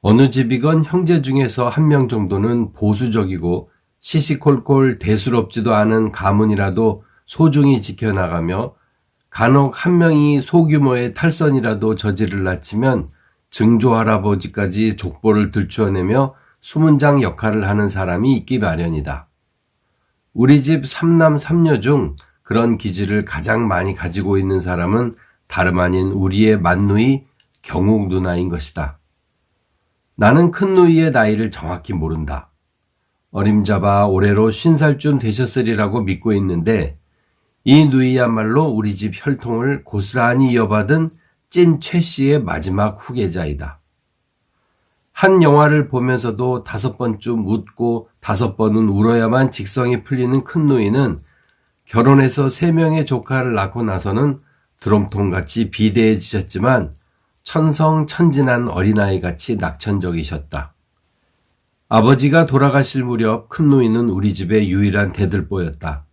어느 집이건 형제 중에서 한 명 정도는 보수적이고 시시콜콜 대수롭지도 않은 가문이라도 소중히 지켜나가며 간혹 한 명이 소규모의 탈선이라도 저지를 낳치면 증조할아버지까지 족보를 들추어내며 수문장 역할을 하는 사람이 있기 마련이다. 우리 집 3남 3녀 중 그런 기질을 가장 많이 가지고 있는 사람은 다름 아닌 우리의 맏누이 경욱 누나인 것이다. 나는 큰 누이의 나이를 정확히 모른다. 어림잡아 올해로 50살쯤 되셨으리라고 믿고 있는데 이 누이야말로 우리 집 혈통을 고스란히 이어받은 찐 최 씨의 마지막 후계자이다. 한 영화를 보면서도 5번쯤 웃고 5번은 울어야만 직성이 풀리는 큰 누이는 결혼해서 3명의 조카를 낳고 나서는 드럼통같이 비대해지셨지만 천성천진한 어린아이같이 낙천적이셨다. 아버지가 돌아가실 무렵 큰 누이는 우리 집의 유일한 대들보였다.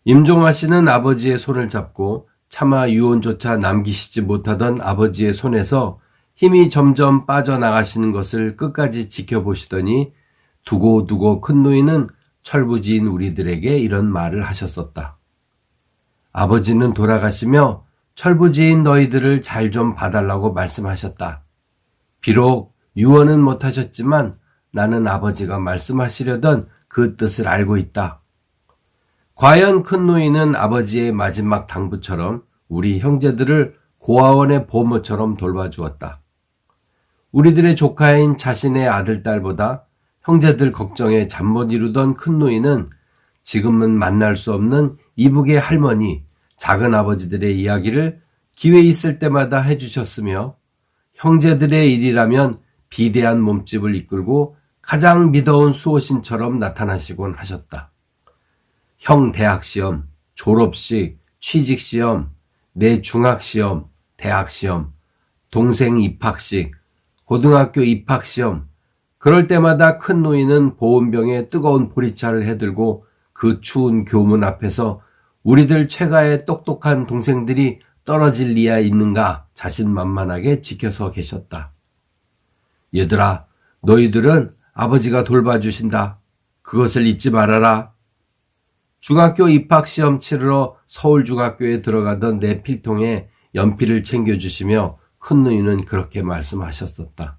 임종화 씨는 아버지의 손을 잡고 차마 유언조차 남기시지 못하던 아버지의 손에서 힘이 점점 빠져나가시는 것을 끝까지 지켜보시더니 두고두고 큰 누이는 철부지인 우리들에게 이런 말을 하셨었다. 아버지는 돌아가시며 철부지인 너희들을 잘 좀 봐달라고 말씀하셨다. 비록 유언은 못하셨지만 나는 아버지가 말씀하시려던 그 뜻을 알고 있다. 과연 큰 누이는 아버지의 마지막 당부처럼 우리 형제들을 고아원의 보모처럼 돌봐주었다. 우리들의 조카인 자신의 아들, 딸보다 형제들 걱정에 잠 못 이루던 큰 누이는 지금은 만날 수 없는 이북의 할머니, 작은 아버지들의 이야기를 기회 있을 때마다 해주셨으며 형제들의 일이라면 비대한 몸집을 이끌고 가장 미더운 수호신처럼 나타나시곤 하셨다. 형 대학시험, 졸업식, 취직시험, 내 중학시험, 대학시험, 동생 입학식, 고등학교 입학시험, 그럴 때마다 큰 누이는 보온병에 뜨거운 보리차를 해들고 그 추운 교문 앞에서 우리들 최가의 똑똑한 동생들이 떨어질 리야 있는가 자신만만하게 지켜서 계셨다. 얘들아, 너희들은 아버지가 돌봐주신다. 그것을 잊지 말아라. 중학교 입학시험 치르러 서울중학교에 들어가던 내 필통에 연필을 챙겨주시며 큰 누이는 그렇게 말씀하셨었다.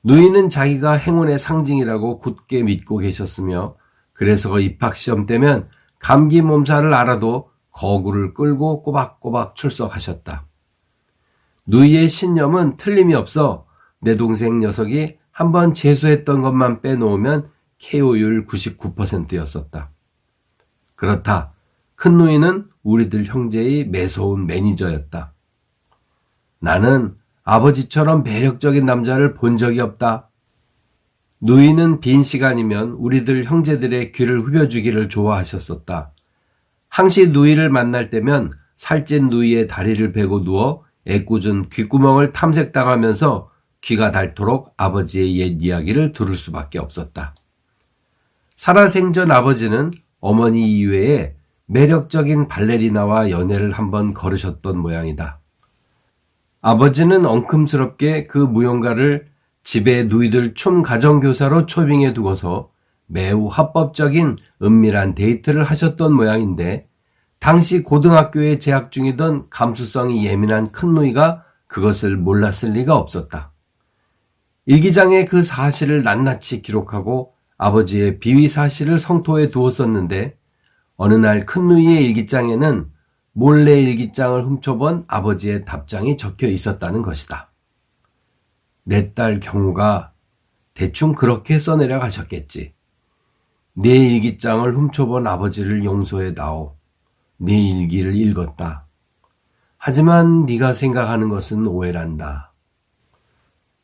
누이는 자기가 행운의 상징이라고 굳게 믿고 계셨으며 그래서 입학시험 때면 감기 몸살을 알아도 거구를 끌고 꼬박꼬박 출석하셨다. 누이의 신념은 틀림이 없어 내 동생 녀석이 한번 재수했던 것만 빼놓으면 KO율 99%였었다. 그렇다. 큰 누이는 우리들 형제의 매서운 매니저였다. 나는 아버지처럼 매력적인 남자를 본 적이 없다. 누이는 빈 시간이면 우리들 형제들의 귀를 후벼주기를 좋아하셨었다. 항시 누이를 만날 때면 살찐 누이의 다리를 베고 누워 애꿎은 귓구멍을 탐색당하면서 귀가 닳도록 아버지의 옛 이야기를 들을 수밖에 없었다. 살아생전 아버지는 어머니 이외에 매력적인 발레리나와 연애를 한번 걸으셨던 모양이다. 아버지는 엉큼스럽게 그 무용가를 집에 누이들 춤 가정교사로 초빙해 두고서 매우 합법적인 은밀한 데이트를 하셨던 모양인데 당시 고등학교에 재학 중이던 감수성이 예민한 큰 누이가 그것을 몰랐을 리가 없었다. 일기장에 그 사실을 낱낱이 기록하고 아버지의 비위 사실을 성토해 두었었는데 어느 날 큰 누이의 일기장에는 몰래 일기장을 훔쳐본 아버지의 답장이 적혀 있었다는 것이다. 내 딸 경우가 대충 그렇게 써내려 가셨겠지. 내 일기장을 훔쳐본 아버지를 용서해 다오. 네 일기를 읽었다. 하지만 네가 생각하는 것은 오해란다.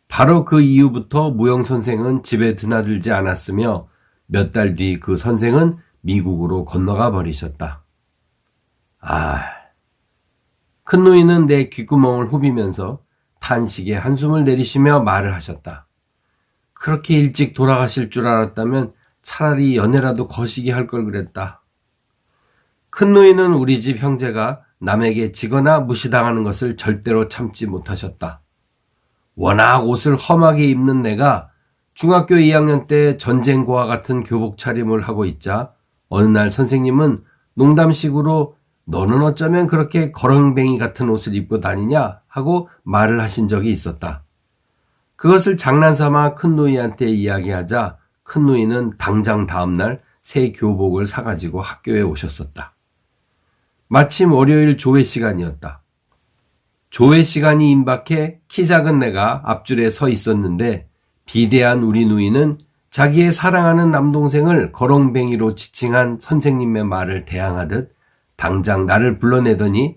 바로 그 이후부터 무용 선생은 집에 드나들지 않았으며 몇 달 뒤 그 선생은 미국으로 건너가 버리셨다. 큰 누이는 내 귓구멍을 후비면서 탄식에 한숨을 내리시며 말을 하셨다. 그렇게 일찍 돌아가실 줄 알았다면 차라리 연애라도 거시기 할 걸 그랬다. 큰 누이는 우리 집 형제가 남에게 지거나 무시당하는 것을 절대로 참지 못하셨다. 워낙 옷을 험하게 입는 내가 중학교 2학년 때 전쟁고와 같은 교복 차림을 하고 있자 어느 날 선생님은 농담식으로 너는 어쩌면 그렇게 거렁뱅이 같은 옷을 입고 다니냐 하고 말을 하신 적이 있었다. 그것을 장난삼아 큰누이한테 이야기하자 큰누이는 당장 다음날 새 교복을 사가지고 학교에 오셨었다. 마침 월요일 조회 시간이었다. 조회 시간이 임박해 키 작은 내가 앞줄에 서 있었는데 비대한 우리 누이는 자기의 사랑하는 남동생을 거렁뱅이로 지칭한 선생님의 말을 대항하듯 당장 나를 불러내더니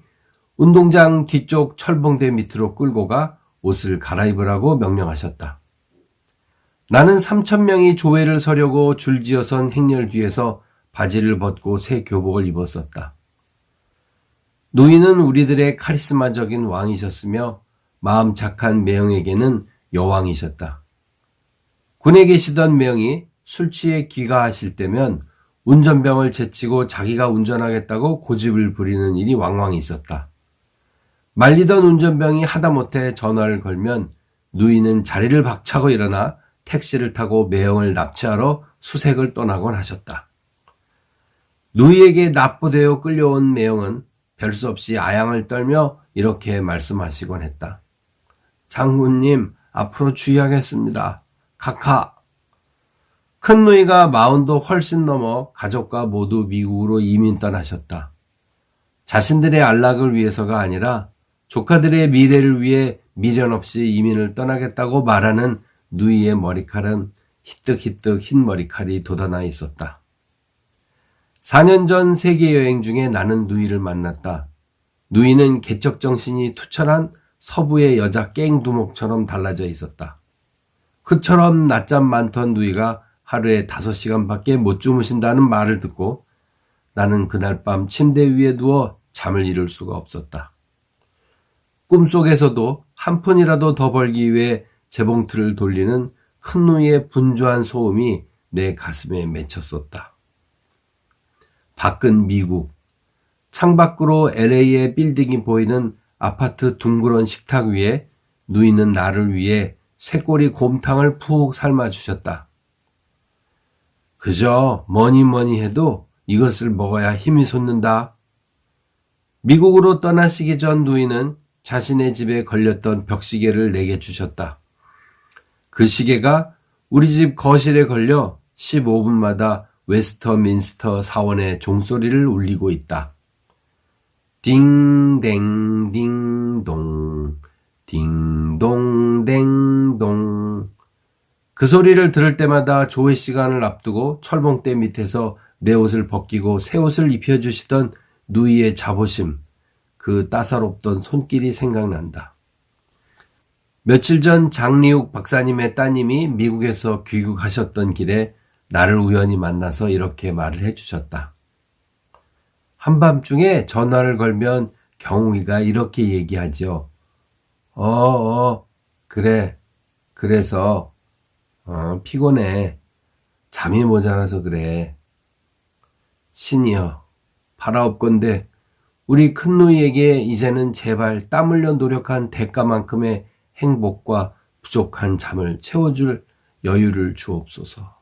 운동장 뒤쪽 철봉대 밑으로 끌고 가 옷을 갈아입으라고 명령하셨다. 나는 3,000명이 조회를 서려고 줄지어선 행렬 뒤에서 바지를 벗고 새 교복을 입었었다. 누이는 우리들의 카리스마적인 왕이셨으며 마음 착한 매형에게는 여왕이셨다. 군에 계시던 매형이 술 취해 귀가하실 때면 운전병을 제치고 자기가 운전하겠다고 고집을 부리는 일이 왕왕 있었다. 말리던 운전병이 하다못해 전화를 걸면 누이는 자리를 박차고 일어나 택시를 타고 매형을 납치하러 수색을 떠나곤 하셨다. 누이에게 납부되어 끌려온 매형은 별 수 없이 아양을 떨며 이렇게 말씀하시곤 했다. 장군님, 앞으로 주의하겠습니다. 카카. 큰 누이가 40도 훨씬 넘어 가족과 모두 미국으로 이민 떠나셨다. 자신들의 안락을 위해서가 아니라 조카들의 미래를 위해 미련 없이 이민을 떠나겠다고 말하는 누이의 머리칼은 희뜩희뜩 흰 머리칼이 돋아나 있었다. 4년 전 세계여행 중에 나는 누이를 만났다. 누이는 개척정신이 투철한 서부의 여자 깽두목처럼 달라져 있었다. 그처럼 낮잠 많던 누이가 하루에 5시간밖에 못 주무신다는 말을 듣고 나는 그날 밤 침대 위에 누워 잠을 이룰 수가 없었다. 꿈속에서도 한 푼이라도 더 벌기 위해 재봉틀을 돌리는 큰 누이의 분주한 소음이 내 가슴에 맺혔었다. 밖은 미국, 창밖으로 LA의 빌딩이 보이는 아파트 둥그런 식탁 위에 누이는 나를 위해 쇠꼬리 곰탕을 푹 삶아주셨다. 그저 뭐니 해도 이것을 먹어야 힘이 솟는다. 미국으로 떠나시기 전 누이는 자신의 집에 걸렸던 벽시계를 내게 주셨다. 그 시계가 우리 집 거실에 걸려 15분마다 웨스터민스터 사원의 종소리를 울리고 있다. 딩댕 딩동 딩동 댕동. 그 소리를 들을 때마다 조회 시간을 앞두고 철봉대 밑에서 내 옷을 벗기고 새 옷을 입혀주시던 누이의 자부심, 그 따사롭던 손길이 생각난다. 며칠 전 장리욱 박사님의 따님이 미국에서 귀국하셨던 길에 나를 우연히 만나서 이렇게 말을 해주셨다. 한밤중에 전화를 걸면 경욱이가 이렇게 얘기하죠. 그래. 그래서 피곤해. 잠이 모자라서 그래. 신이여, 바라옵건대 우리 큰누이에게 이제는 제발 땀 흘려 노력한 대가만큼의 행복과 부족한 잠을 채워줄 여유를 주옵소서.